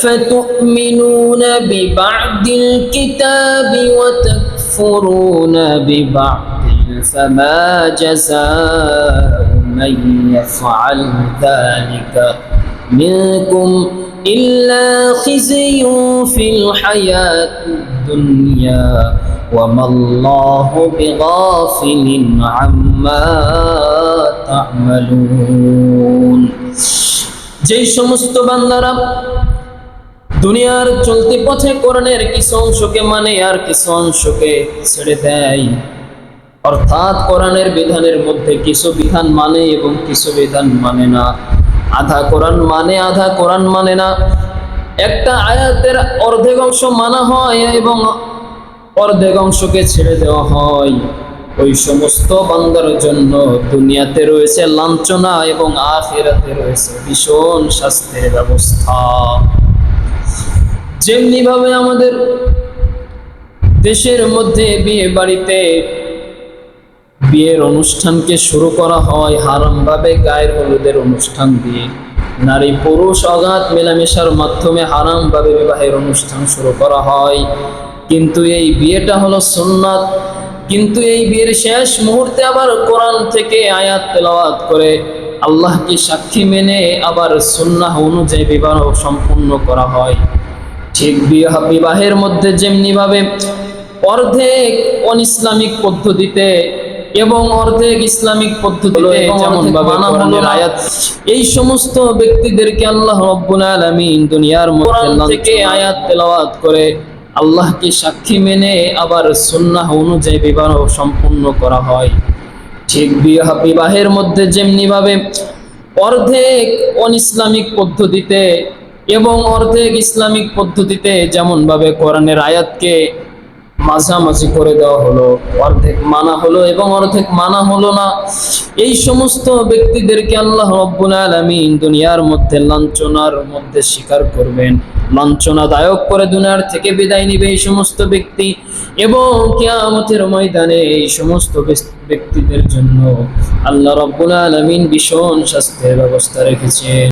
فتؤمنون ببعض الكتاب وتكفرون ببعض فما جزاء من يفعل ذلك منكم إلا خزي في الحياة الدنيا وما الله بغافل عما تعملون। যেই সমস্ত বান্দারা দুনিয়ার চলতি পথে কোরআনের কিছু অংশকে মানে আর কিছু অংশকে ছেড়ে দেয়, অর্থাৎ কোরআনের বিধানের মধ্যে কিছু বিধান মানে এবং কিছু বিধান মানে না, আধা কোরআন মানে আধা কোরআন মানে না, একটা আয়াতের অর্ধেক অংশ মানা হয় এবং অর্ধেক অংশকে ছেড়ে দেওয়া হয়, ওই সমস্ত বান্দার জন্য দুনিয়াতে রয়েছে লাঞ্ছনা এবং আখিরাতে রয়েছে ভীষণ শাস্তির ব্যবস্থা। যেমনি ভাবে আমাদের দেশের মধ্যে বিয়ে বাড়িতে বিয়ের অনুষ্ঠানকে শুরু করা হয় হারাম ভাবে গায়ের হলুদের অনুষ্ঠান দিয়ে, নারী পুরুষ অগাধ মেলামেশার মাধ্যমে হারাম ভাবে বিবাহের অনুষ্ঠান শুরু করা হয়, কিন্তু এই বিয়েটা হলো সুন্নাত। কিন্তু এই বিয়ের শেষ মুহূর্তে আবার কোরআন থেকে আয়াত তেলাওয়াত করে আল্লাহকে সাক্ষী মেনে আবার সুন্নাহ অনুযায়ী বিবাহ সম্পূর্ণ করা হয়। ঠিক বিবাহের মধ্যে যেমনি ভাবে অর্ধেক অনইসলামিক পদ্ধতিতে এবং অর্ধেক ইসলামিক পদ্ধতিতে যেমন ভাবে কোরআনের আয়াত, এই সমস্ত ব্যক্তিদেরকে আল্লাহ রাব্বুল আলামিন দুনিয়ার মধ্যে থেকে আয়াত তেলাওয়াত করে আল্লাহকে সাক্ষী মেনে আবার সুন্নাহ অনুযায়ী বিবাহ সম্পূর্ণ করা হয়। ঠিক বিবাহের মধ্যে যেমনি ভাবে অর্ধেক অনইসলামিক পদ্ধতিতে এবং অর্ধেক ইসলামিক পদ্ধতিতে যেমন ভাবে কোরআনের আয়াতকে মাঝামাঝি করে দেওয়া হলো, অর্ধেক মানা হলো এবং অর্ধেক মানা হলো না, এই সমস্ত ব্যক্তিদেরকে আল্লাহ রাব্বুল আলামিন দুনিয়ার মধ্যে লাঞ্ছনার মধ্যে স্বীকার করবেন, লাঞ্ছনাদায়ক করে দুনিয়ার থেকে বিদায় নিবে এই সমস্ত ব্যক্তি, এবং কিয়ামতের ময়দানে এই সমস্ত ব্যক্তিদের জন্য আল্লাহ রাব্বুল আলামিন ভীষণ শাস্তির ব্যবস্থা রেখেছেন।